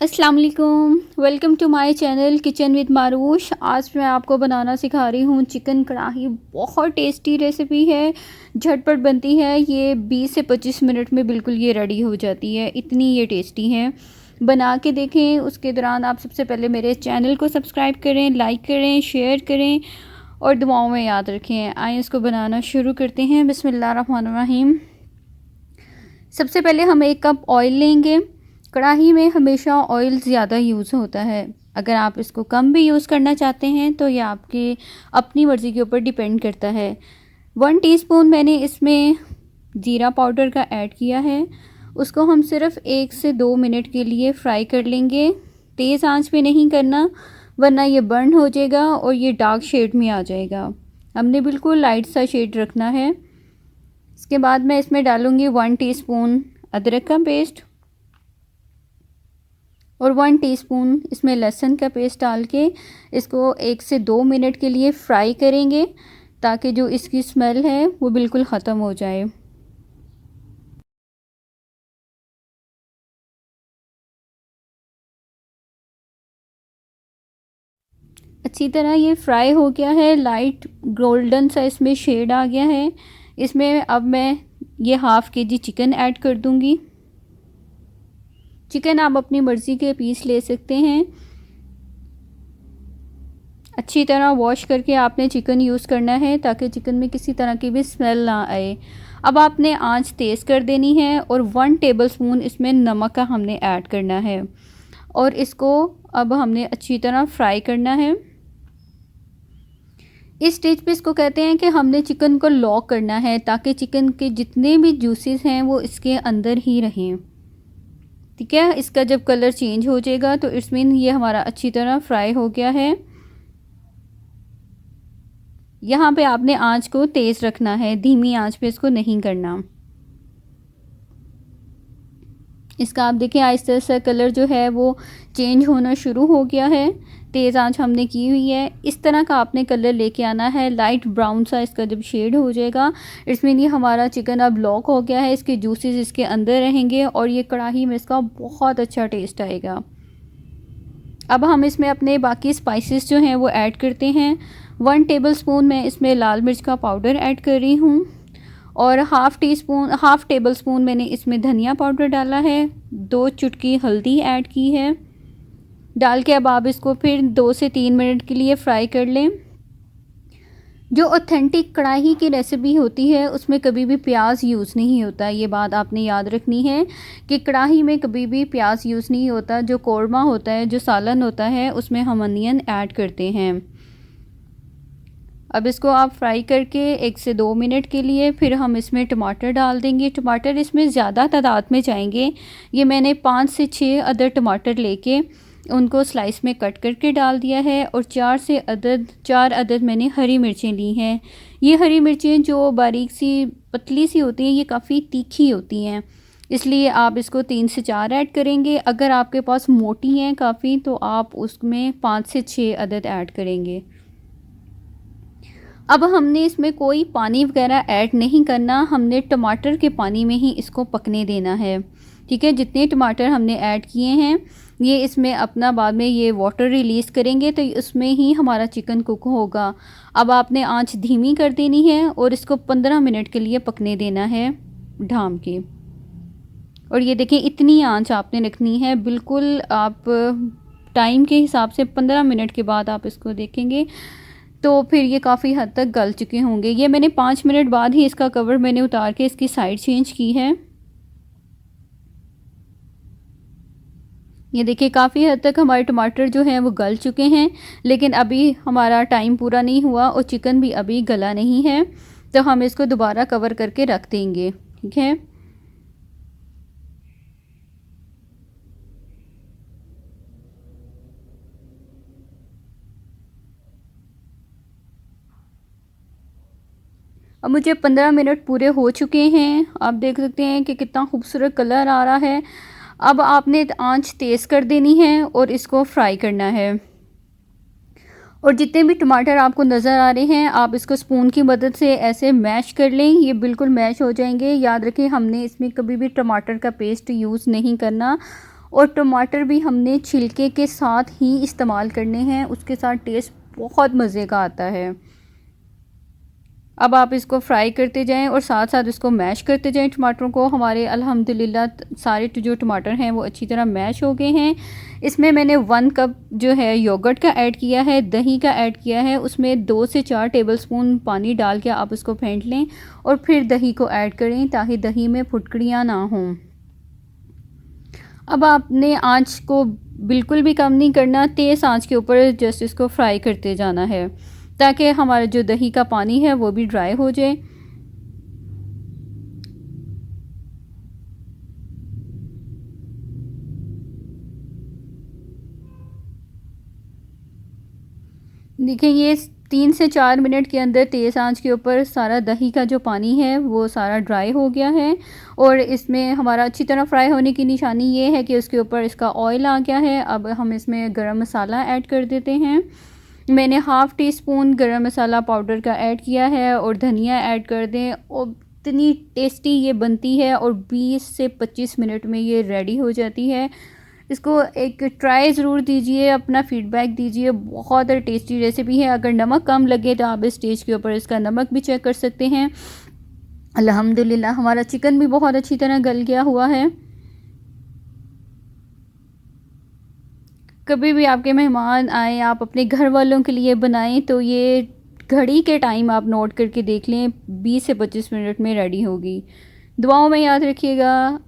अस्सलाम वालेकुम, welcome to my channel kitchen with Marush. आज मैं आपको बनाना सिखा रही हूँ चिकन कढ़ाई। बहुत टेस्टी रेसिपी है, झटपट बनती है। ये 20 से 25 मिनट में बिल्कुल ये रेडी हो जाती है, इतनी ये टेस्टी है। बना के देखें। उसके दौरान आप सबसे पहले मेरे चैनल को सब्सक्राइब करें, लाइक करें, शेयर करें और दुआओं में याद रखें। आइए इसको बनाना शुरू करते हैं। बिस्मिल्लाहिर्रहमानिर्रहीम। सबसे पहले हम 1 कप ऑयल लेंगे। कढ़ाई में हमेशा ऑयल ज़्यादा यूज़ होता है। अगर आप इसको कम भी यूज़ करना चाहते हैं तो यह आपकी अपनी मर्ज़ी के ऊपर डिपेंड करता है। 1 टीस्पून मैंने इसमें ज़ीरा पाउडर का ऐड किया है। उसको हम सिर्फ़ 1 से 2 मिनट के लिए फ्राई कर लेंगे। तेज़ आंच पे नहीं करना, वरना ये बर्न हो जाएगा और ये डार्क शेड में आ जाएगा। हमने बिल्कुल लाइट सा शेड रखना है। इसके बाद मैं इसमें डालूँगी 1 टीस्पून अदरक का पेस्ट और 1 टीस्पून इसमें लहसुन का पेस्ट डाल के इसको 1 से 2 मिनट के लिए फ्राई करेंगे, ताकि जो इसकी स्मेल है वो बिल्कुल ख़त्म हो जाए। अच्छी तरह ये फ्राई हो गया है, लाइट गोल्डन सा इसमें शेड आ गया है। इसमें अब मैं ये हाफ़ केजी चिकन ऐड कर दूंगी। चिकन आप अपनी मर्ज़ी के पीस ले सकते हैं। अच्छी तरह वॉश करके आपने चिकन यूज़ करना है, ताकि चिकन में किसी तरह की भी स्मेल ना आए। अब आपने आंच तेज़ कर देनी है और 1 टेबलस्पून इसमें नमक का हमने ऐड करना है और इसको अब हमने अच्छी तरह फ्राई करना है। इस स्टेज पे इसको कहते हैं कि हमने चिकन को लॉक करना है, ताकि चिकन के जितने भी जूसेस हैं वो इसके अंदर ही रहें। ठीक है, इसका जब कलर चेंज हो जाएगा तो इट्स मीन ये हमारा अच्छी तरह फ्राई हो गया है। यहाँ पे आपने आंच को तेज़ रखना है, धीमी आंच पे इसको नहीं करना। इसका आप देखिए आहिस्ता आहिस्ता कलर जो है वो चेंज होना शुरू हो गया है। तेज़ आंच हमने की हुई है। इस तरह का आपने कलर लेके आना है, लाइट ब्राउन सा इसका जब शेड हो जाएगा इसमें ये हमारा चिकन अब लॉक हो गया है। इसके जूसेस इसके अंदर रहेंगे और ये कढ़ाई में इसका बहुत अच्छा टेस्ट आएगा। अब हम इसमें अपने बाकी स्पाइसेस जो हैं वो ऐड करते हैं। 1 टेबलस्पून मैं इसमें लाल मिर्च का पाउडर ऐड कर रही हूँ और हाफ़ टेबल स्पून मैंने इसमें धनिया पाउडर डाला है। 2 चुटकी हल्दी ऐड की है। डाल के अब आप इसको फिर 2 से 3 मिनट के लिए फ्राई कर लें। जो ऑथेंटिक कढ़ाई की रेसिपी होती है उसमें कभी भी प्याज यूज़ नहीं होता। ये बात आपने याद रखनी है कि कढ़ाई में कभी भी प्याज यूज़ नहीं होता। जो कोरमा होता है, जो सालन होता है, उसमें हम अनियन ऐड करते हैं। अब इसको आप फ्राई करके 1 से 2 मिनट के लिए फिर हम इसमें टमाटर डाल देंगे। टमाटर इसमें ज़्यादा तादाद में जाएंगे। ये मैंने 5 से 6 अदर टमाटर लेके उनको स्लाइस में कट करके डाल दिया है और 4 अदद मैंने हरी मिर्चें ली हैं। ये हरी मिर्चें जो बारीक सी पतली सी होती हैं, ये काफ़ी तीखी होती हैं, इसलिए आप इसको 3 से 4 ऐड करेंगे। अगर आपके पास मोटी हैं काफ़ी तो आप उसमें 5 से 6 अदद ऐड करेंगे। अब हमने इसमें कोई पानी वगैरह ऐड नहीं करना, हमने टमाटर के पानी में ही इसको पकने देना है। ठीक है, जितने टमाटर हमने ऐड किए हैं ये इसमें अपना बाद में ये वाटर रिलीज़ करेंगे तो उसमें ही हमारा चिकन कुक होगा। अब आपने आंच धीमी कर देनी है और इसको 15 मिनट के लिए पकने देना है ढाँप के। और ये देखें, इतनी आंच आपने रखनी है बिल्कुल। आप टाइम के हिसाब से 15 मिनट के बाद आप इसको देखेंगे तो फिर ये काफ़ी हद तक गल चुके होंगे। ये मैंने 5 मिनट बाद ही इसका कवर मैंने उतार के इसकी साइड चेंज की है। ये देखिए, काफ़ी हद तक हमारे टमाटर जो हैं वो गल चुके हैं, लेकिन अभी हमारा टाइम पूरा नहीं हुआ और चिकन भी अभी गला नहीं है, तो हम इसको दोबारा कवर करके रख देंगे। ठीक है, अब मुझे 15 मिनट पूरे हो चुके हैं। आप देख सकते हैं कि कितना खूबसूरत कलर आ रहा है। अब आपने आंच तेज़ कर देनी है और इसको फ्राई करना है। और जितने भी टमाटर आपको नज़र आ रहे हैं आप इसको स्पून की मदद से ऐसे मैश कर लें, ये बिल्कुल मैश हो जाएंगे। याद रखें, हमने इसमें कभी भी टमाटर का पेस्ट यूज़ नहीं करना और टमाटर भी हमने छिलके के साथ ही इस्तेमाल करने हैं, उसके साथ टेस्ट बहुत मज़े का आता है। अब आप इसको फ्राई करते जाएं और साथ साथ इसको मैश करते जाएं टमाटरों को। हमारे अल्हम्दुलिल्लाह सारे जो टमाटर हैं वो अच्छी तरह मैश हो गए हैं। इसमें मैंने 1 कप जो है योगर्ट का ऐड किया है, दही का ऐड किया है। उसमें 2 से 4 टेबलस्पून पानी डाल के आप उसको फेंट लें और फिर दही को ऐड करें ताकि दही में फुटकड़ियाँ ना हों। अब आपने आँच को बिल्कुल भी कम नहीं करना, तेज़ आँच के ऊपर जस्ट इसको फ्राई करते जाना है ताकि हमारा जो दही का पानी है वो भी ड्राई हो जाए। देखिए ये 3 से 4 मिनट के अंदर तेज़ आंच के ऊपर सारा दही का जो पानी है वो सारा ड्राई हो गया है और इसमें हमारा अच्छी तरह फ्राई होने की निशानी ये है कि उसके ऊपर इसका ऑयल आ गया है। अब हम इसमें गरम मसाला ऐड कर देते हैं। मैंने हाफ़ टी स्पून गरम मसाला पाउडर का ऐड किया है और धनिया ऐड कर दें और इतनी टेस्टी ये बनती है और 20 से 25 मिनट में ये रेडी हो जाती है। इसको एक ट्राई ज़रूर दीजिए, अपना फ़ीडबैक दीजिए। बहुत टेस्टी रेसिपी है। अगर नमक कम लगे तो आप इस स्टेज के ऊपर इसका नमक भी चेक कर सकते हैं। अल्हम्दुलिल्लाह हमारा चिकन भी बहुत अच्छी तरह गल गया हुआ है। कभी भी आपके मेहमान आए, आप अपने घर वालों के लिए बनाएं तो ये घड़ी के टाइम आप नोट करके देख लें, 20 से 25 मिनट में रेडी होगी। दुआओं में याद रखिएगा।